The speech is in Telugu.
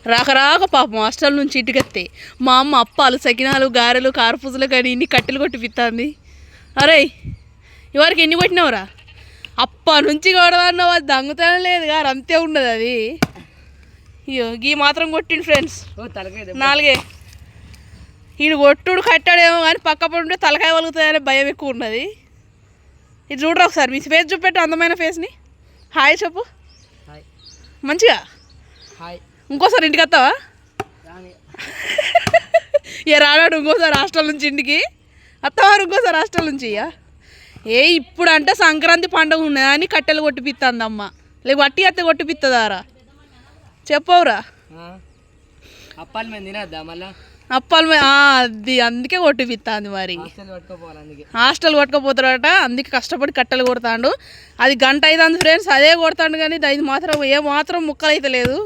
రాక పాపం హాస్టల్ నుంచి ఇంటికెత్తే మా అమ్మ అప్పాలు సకినాలు గారెలు కారపూజలు కానీ ఇన్ని కట్టెలు కొట్టిపిస్తుంది. అరే ఎవరికి ఎన్ని కొట్టినావురా? అప్ప నుంచి కొడదన్నావు, అది దొంగతనం లేదు గారు, అంతే ఉండదు అది. అయ్యో గీ మాత్రం కొట్టిండు ఫ్రెండ్స్, 4. ఈడు కొట్టుడు కట్టాడేమో కానీ పక్క పడి తలకాయ వలుగుతుందనే భయం ఎక్కువ ఉన్నది. ఇది చూడరా ఒకసారి, మీ ఫేస్ చూపెట్టు, అందమైన ఫేస్ని. హాయ్ చెప్పు మంచిగా. ఇంకోసారి ఇంటికి వస్తావా? రాడాడు ఇంకోసారి హాస్టల్ నుంచి ఇంటికి వస్తావారు, ఇంకోసారి హాస్టల్ నుంచి. ఇప్పుడు అంటే సంక్రాంతి పండుగ ఉన్నది అని కట్టెలు కొట్టిపిస్తుంది అమ్మ, లేక వట్టి అత్తే కొట్టిపిస్తుందారా చెప్పవురా? అప్పాలు అది అందుకే కొట్టిపిస్తుంది. మరి హాస్టల్ కొట్టుకపోతాడట, అందుకే కష్టపడి కట్టెలు కొడతాడు. అది గంట అవుతుంది ఫ్రెండ్స్, అదే కొడతాడు కానీ అది మాత్రం ఏ మాత్రం ముక్కలు అయితే లేదు.